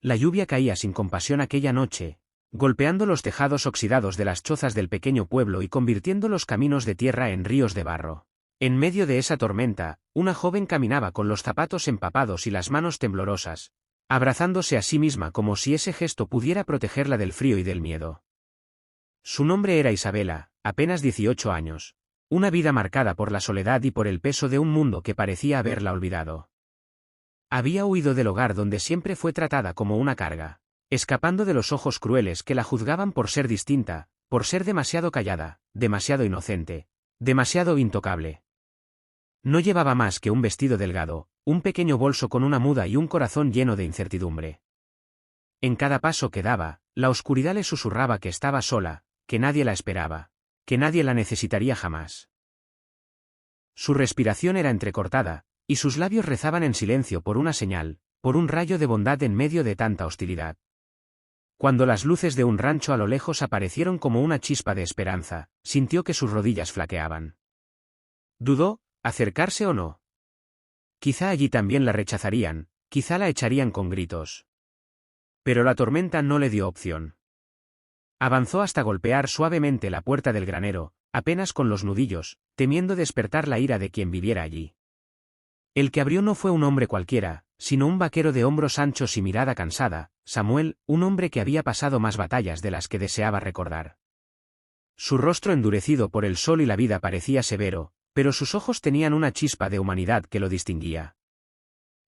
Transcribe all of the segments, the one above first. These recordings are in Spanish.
La lluvia caía sin compasión aquella noche, golpeando los tejados oxidados de las chozas del pequeño pueblo y convirtiendo los caminos de tierra en ríos de barro. En medio de esa tormenta, una joven caminaba con los zapatos empapados y las manos temblorosas, abrazándose a sí misma como si ese gesto pudiera protegerla del frío y del miedo. Su nombre era Isabela, apenas 18 años. Una vida marcada por la soledad y por el peso de un mundo que parecía haberla olvidado. Había huido del hogar donde siempre fue tratada como una carga, escapando de los ojos crueles que la juzgaban por ser distinta, por ser demasiado callada, demasiado inocente, demasiado intocable. No llevaba más que un vestido delgado, un pequeño bolso con una muda y un corazón lleno de incertidumbre. En cada paso que daba, la oscuridad le susurraba que estaba sola, que nadie la esperaba, que nadie la necesitaría jamás. Su respiración era entrecortada, y sus labios rezaban en silencio por una señal, por un rayo de bondad en medio de tanta hostilidad. Cuando las luces de un rancho a lo lejos aparecieron como una chispa de esperanza, sintió que sus rodillas flaqueaban. Dudó, acercarse o no. Quizá allí también la rechazarían, quizá la echarían con gritos. Pero la tormenta no le dio opción. Avanzó hasta golpear suavemente la puerta del granero, apenas con los nudillos, temiendo despertar la ira de quien viviera allí. El que abrió no fue un hombre cualquiera, sino un vaquero de hombros anchos y mirada cansada, Samuel, un hombre que había pasado más batallas de las que deseaba recordar. Su rostro endurecido por el sol y la vida parecía severo, pero sus ojos tenían una chispa de humanidad que lo distinguía.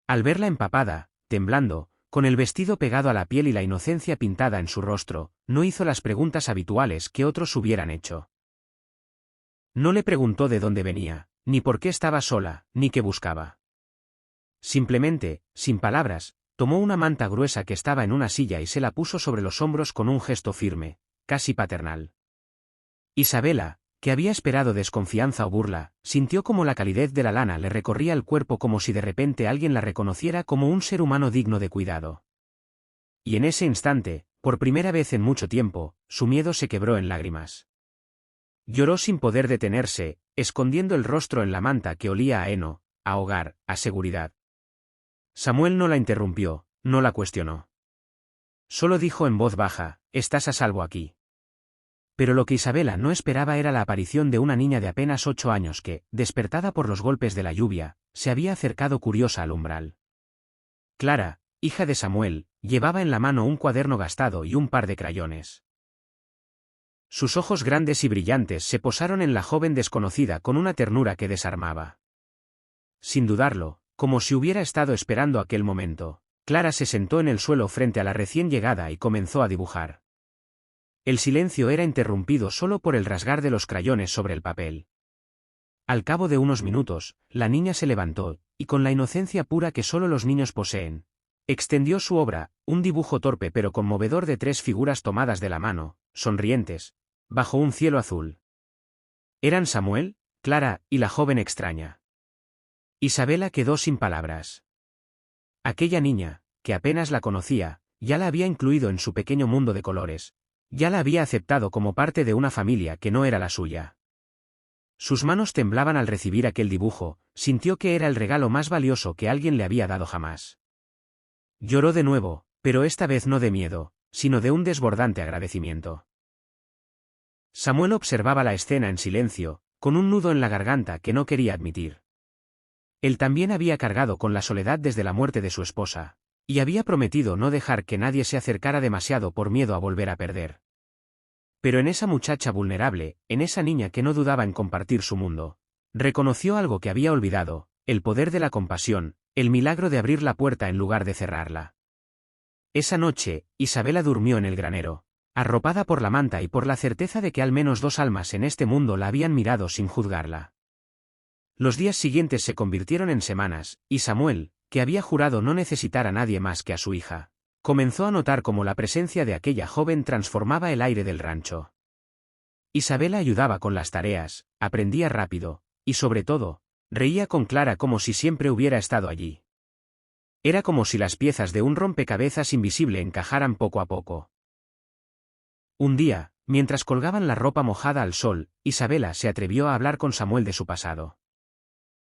Al verla empapada, temblando, con el vestido pegado a la piel y la inocencia pintada en su rostro, no hizo las preguntas habituales que otros hubieran hecho. No le preguntó de dónde venía, ni por qué estaba sola, ni qué buscaba. Simplemente, sin palabras, tomó una manta gruesa que estaba en una silla y se la puso sobre los hombros con un gesto firme, casi paternal. Isabela, que había esperado desconfianza o burla, sintió como la calidez de la lana le recorría el cuerpo como si de repente alguien la reconociera como un ser humano digno de cuidado. Y en ese instante, por primera vez en mucho tiempo, su miedo se quebró en lágrimas. Lloró sin poder detenerse, escondiendo el rostro en la manta que olía a heno, a hogar, a seguridad. Samuel no la interrumpió, no la cuestionó. Solo dijo en voz baja, «Estás a salvo aquí». Pero lo que Isabela no esperaba era la aparición de una niña de apenas 8 años que, despertada por los golpes de la lluvia, se había acercado curiosa al umbral. Clara, hija de Samuel, llevaba en la mano un cuaderno gastado y un par de crayones. Sus ojos grandes y brillantes se posaron en la joven desconocida con una ternura que desarmaba. Sin dudarlo, como si hubiera estado esperando aquel momento, Clara se sentó en el suelo frente a la recién llegada y comenzó a dibujar. El silencio era interrumpido solo por el rasgar de los crayones sobre el papel. Al cabo de unos minutos, la niña se levantó, y con la inocencia pura que solo los niños poseen, extendió su obra, un dibujo torpe pero conmovedor de 3 figuras tomadas de la mano, sonrientes, bajo un cielo azul. Eran Samuel, Clara y la joven extraña. Isabela quedó sin palabras. Aquella niña, que apenas la conocía, ya la había incluido en su pequeño mundo de colores, ya la había aceptado como parte de una familia que no era la suya. Sus manos temblaban al recibir aquel dibujo, sintió que era el regalo más valioso que alguien le había dado jamás. Lloró de nuevo, pero esta vez no de miedo, sino de un desbordante agradecimiento. Samuel observaba la escena en silencio, con un nudo en la garganta que no quería admitir. Él también había cargado con la soledad desde la muerte de su esposa, y había prometido no dejar que nadie se acercara demasiado por miedo a volver a perder. Pero en esa muchacha vulnerable, en esa niña que no dudaba en compartir su mundo, reconoció algo que había olvidado, el poder de la compasión, el milagro de abrir la puerta en lugar de cerrarla. Esa noche, Isabela durmió en el granero, arropada por la manta y por la certeza de que al menos 2 almas en este mundo la habían mirado sin juzgarla. Los días siguientes se convirtieron en semanas, y Samuel, que había jurado no necesitar a nadie más que a su hija, comenzó a notar cómo la presencia de aquella joven transformaba el aire del rancho. Isabela ayudaba con las tareas, aprendía rápido, y sobre todo, reía con Clara como si siempre hubiera estado allí. Era como si las piezas de un rompecabezas invisible encajaran poco a poco. Un día, mientras colgaban la ropa mojada al sol, Isabela se atrevió a hablar con Samuel de su pasado.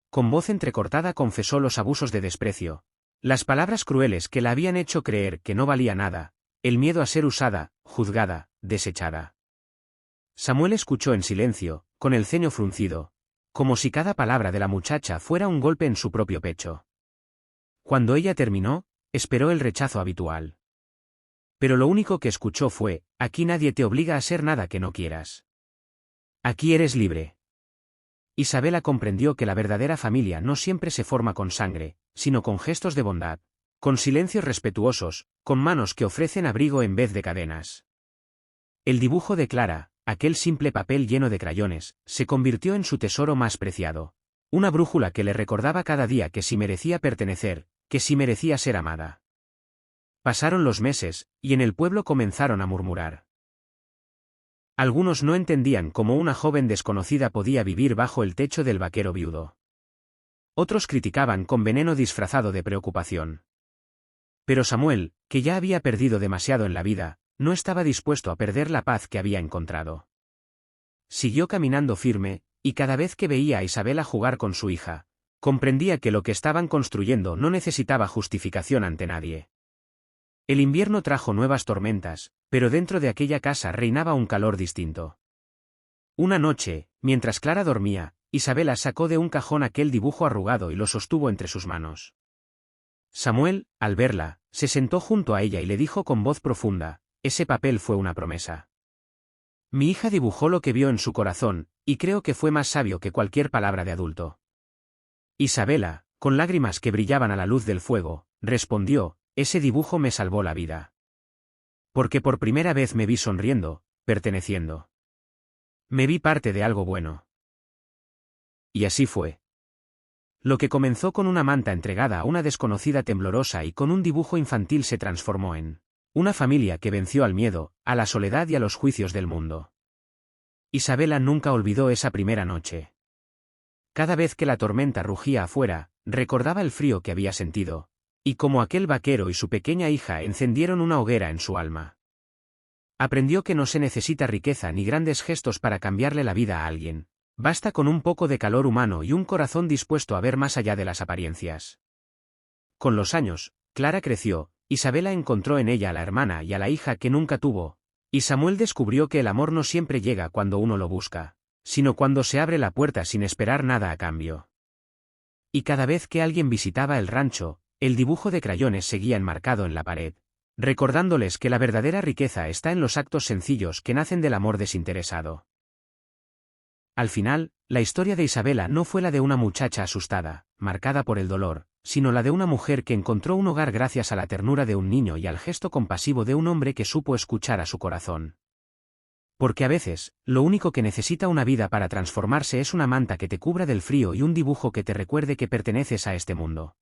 Con voz entrecortada confesó los abusos de desprecio, Las palabras crueles que la habían hecho creer que no valía nada, el miedo a ser usada, juzgada, desechada. Samuel escuchó en silencio, con el ceño fruncido, como si cada palabra de la muchacha fuera un golpe en su propio pecho. Cuando ella terminó, esperó el rechazo habitual. Pero lo único que escuchó fue: aquí nadie te obliga a ser nada que no quieras. Aquí eres libre. Isabela comprendió que la verdadera familia no siempre se forma con sangre, sino con gestos de bondad, con silencios respetuosos, con manos que ofrecen abrigo en vez de cadenas. El dibujo de Clara, aquel simple papel lleno de crayones, se convirtió en su tesoro más preciado. Una brújula que le recordaba cada día que sí merecía pertenecer, que sí merecía ser amada. Pasaron los meses, y en el pueblo comenzaron a murmurar. Algunos no entendían cómo una joven desconocida podía vivir bajo el techo del vaquero viudo. Otros criticaban con veneno disfrazado de preocupación. Pero Samuel, que ya había perdido demasiado en la vida, no estaba dispuesto a perder la paz que había encontrado. Siguió caminando firme, y cada vez que veía a Isabela jugar con su hija, comprendía que lo que estaban construyendo no necesitaba justificación ante nadie. El invierno trajo nuevas tormentas, pero dentro de aquella casa reinaba un calor distinto. Una noche, mientras Clara dormía, Isabela sacó de un cajón aquel dibujo arrugado y lo sostuvo entre sus manos. Samuel, al verla, se sentó junto a ella y le dijo con voz profunda: ese papel fue una promesa. Mi hija dibujó lo que vio en su corazón, y creo que fue más sabio que cualquier palabra de adulto. Isabela, con lágrimas que brillaban a la luz del fuego, respondió: ese dibujo me salvó la vida. Porque por primera vez me vi sonriendo, perteneciendo. Me vi parte de algo bueno. Y así fue. Lo que comenzó con una manta entregada a una desconocida temblorosa y con un dibujo infantil se transformó en una familia que venció al miedo, a la soledad y a los juicios del mundo. Isabela nunca olvidó esa primera noche. Cada vez que la tormenta rugía afuera, recordaba el frío que había sentido, y cómo aquel vaquero y su pequeña hija encendieron una hoguera en su alma. Aprendió que no se necesita riqueza ni grandes gestos para cambiarle la vida a alguien. Basta con un poco de calor humano y un corazón dispuesto a ver más allá de las apariencias. Con los años, Clara creció, Isabela encontró en ella a la hermana y a la hija que nunca tuvo, y Samuel descubrió que el amor no siempre llega cuando uno lo busca, sino cuando se abre la puerta sin esperar nada a cambio. Y cada vez que alguien visitaba el rancho, el dibujo de crayones seguía enmarcado en la pared, recordándoles que la verdadera riqueza está en los actos sencillos que nacen del amor desinteresado. Al final, la historia de Isabela no fue la de una muchacha asustada, marcada por el dolor, sino la de una mujer que encontró un hogar gracias a la ternura de un niño y al gesto compasivo de un hombre que supo escuchar a su corazón. Porque a veces, lo único que necesita una vida para transformarse es una manta que te cubra del frío y un dibujo que te recuerde que perteneces a este mundo.